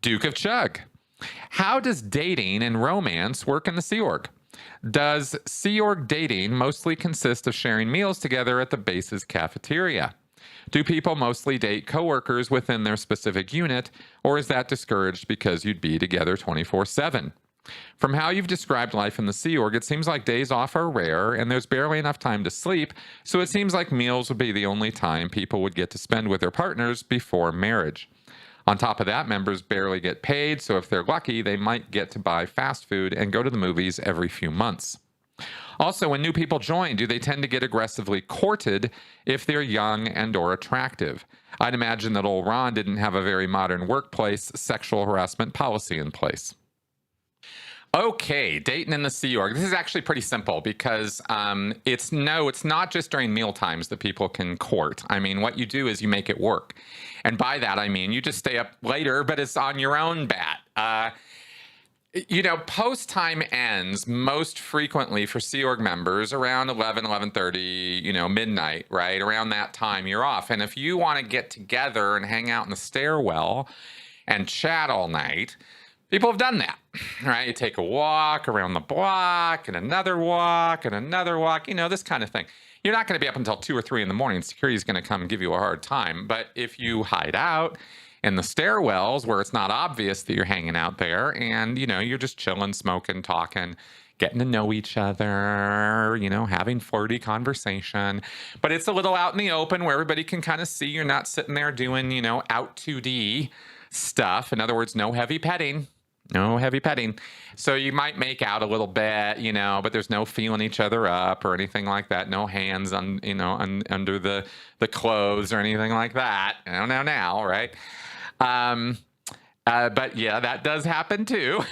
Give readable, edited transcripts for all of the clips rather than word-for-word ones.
Duke of Chug. How does dating and romance work in the Sea Org? Does Sea Org dating mostly consist of sharing meals together at the base's cafeteria? Do people mostly date coworkers within their specific unit, or is that discouraged because you'd be together 24/7? From how you've described life in the Sea Org, it seems like days off are rare and there's barely enough time to sleep, so it seems like meals would be the only time people would get to spend with their partners before marriage. On top of that, members barely get paid, so if they're lucky, they might get to buy fast food and go to the movies every few months. Also, when new people join, do they tend to get aggressively courted if they're young and or attractive? I'd imagine that old Ron didn't have a very modern workplace sexual harassment policy in place. Okay, dating in the Sea Org. This is actually pretty simple because it's not just during meal times that people can court. I mean, what you do is you make it work. And by that, I mean, you just stay up later, but it's on your own bat. Post time ends most frequently for Sea Org members around 11:30, midnight, right? Around that time, you're off. And if you want to get together and hang out in the stairwell and chat all night, people have done that, right? You take a walk around the block and another walk and another walk, this kind of thing. You're not going to be up until 2 or 3 in the morning. Security's going to come and give you a hard time. But if you hide out in the stairwells where it's not obvious that you're hanging out there and, you're just chilling, smoking, talking, getting to know each other, having flirty conversation. But it's a little out in the open where everybody can kind of see you're not sitting there doing, out 2D stuff. In other words, no heavy petting. No heavy petting. So you might make out a little bit, but there's no feeling each other up or anything like that. No hands on, under the clothes or anything like that. Now, right? But yeah, that does happen too.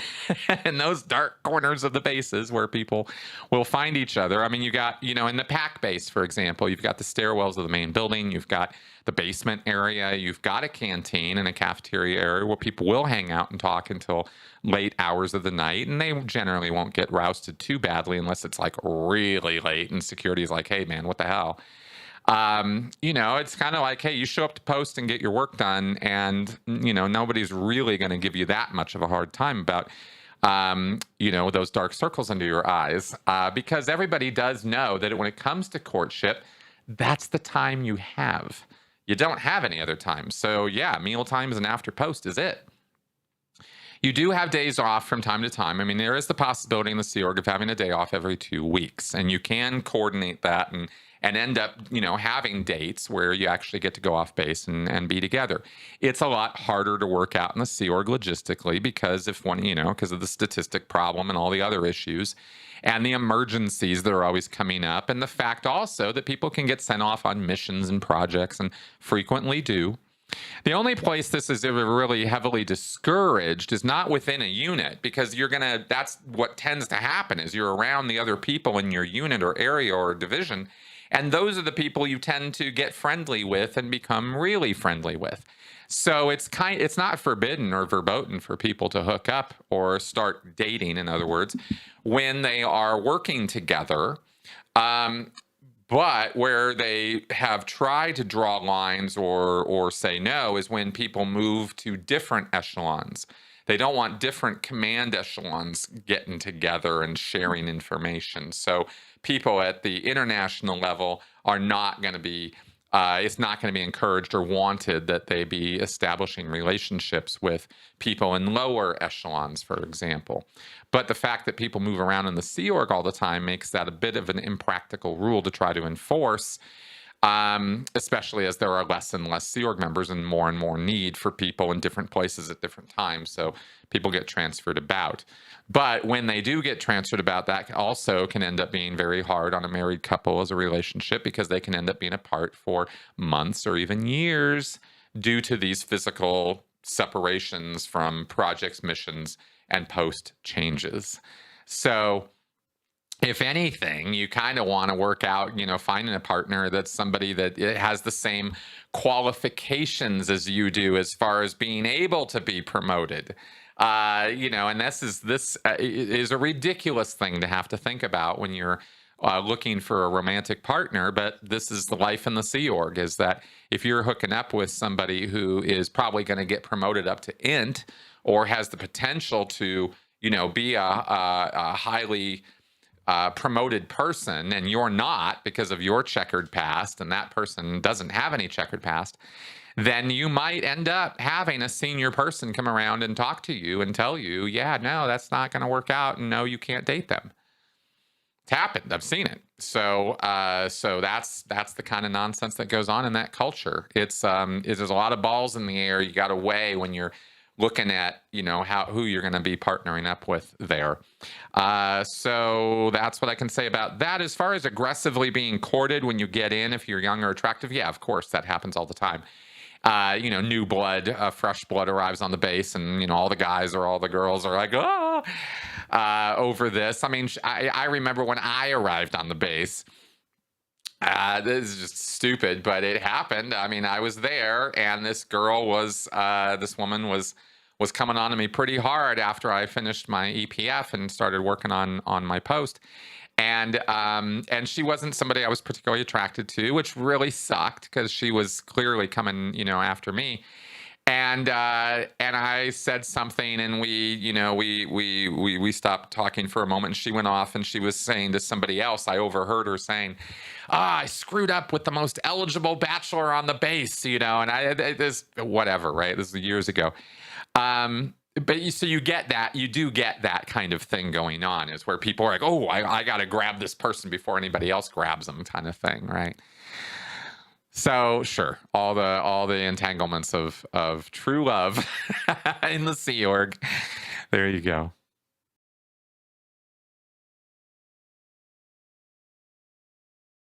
In those dark corners of the bases where people will find each other. I mean, you got, in the pack base, for example, you've got the stairwells of the main building. You've got the basement area. You've got a canteen and a cafeteria area where people will hang out and talk until late hours of the night. And they generally won't get rousted too badly unless it's like really late and security is like, hey, man, what the hell? It's kind of like, hey, you show up to post and get your work done, and nobody's really going to give you that much of a hard time about those dark circles under your eyes, because everybody does know that when it comes to courtship, that's the time you have. You don't have any other time. So yeah, meal times and after post is it. You do have days off from time to time. I mean, there is the possibility in the Sea Org of having a day off every 2 weeks, and you can coordinate that and end up, having dates where you actually get to go off base and be together. It's a lot harder to work out in the Sea Org logistically because because of the statistic problem and all the other issues and the emergencies that are always coming up, and the fact also that people can get sent off on missions and projects and frequently do. The only place this is ever really heavily discouraged is not within a unit, because that's what tends to happen is you're around the other people in your unit or area or division. And those are the people you tend to get friendly with and become really friendly with. So it's not forbidden or verboten for people to hook up or start dating, in other words, when they are working together. But where they have tried to draw lines or say no is when people move to different echelons. They don't want different command echelons getting together and sharing information. So people at the international level are not going to be, it's not going to be encouraged or wanted that they be establishing relationships with people in lower echelons, for example. But the fact that people move around in the Sea Org all the time makes that a bit of an impractical rule to try to enforce, especially as there are less and less Sea Org members and more need for people in different places at different times. So people get transferred about. But when they do get transferred about, that also can end up being very hard on a married couple as a relationship, because they can end up being apart for months or even years due to these physical separations from projects, missions, and post changes. So if anything, you kind of want to work out, finding a partner that's somebody that has the same qualifications as you do as far as being able to be promoted. And this is a ridiculous thing to have to think about when you're looking for a romantic partner, but this is the life in the Sea Org, is that if you're hooking up with somebody who is probably going to get promoted up to int or has the potential to, be a highly promoted person, and you're not because of your checkered past, and that person doesn't have any checkered past, then you might end up having a senior person come around and talk to you and tell you, yeah, no, that's not going to work out, and no, you can't date them. It's happened. I've seen it. So that's the kind of nonsense that goes on in that culture. There's a lot of balls in the air. You got to weigh when you're looking at, who you're going to be partnering up with there. So that's what I can say about that. As far as aggressively being courted when you get in, if you're young or attractive, yeah, of course, that happens all the time. New blood, fresh blood arrives on the base, and all the guys or all the girls are like, over this. I mean, I remember when I arrived on the base. This is just stupid, but it happened. I mean, I was there, and this woman was coming on to me pretty hard after I finished my EPF and started working on my post. And she wasn't somebody I was particularly attracted to, which really sucked because she was clearly coming, after me. And I said something, and we stopped talking for a moment. And she went off, and she was saying to somebody else. I overheard her saying, I screwed up with the most eligible bachelor on the base, and this whatever, right? This is years ago. But you get that, you do get that kind of thing going on, is where people are like, oh, I got to grab this person before anybody else grabs them, kind of thing, right? So sure, all the entanglements of true love in the Sea Org. There you go.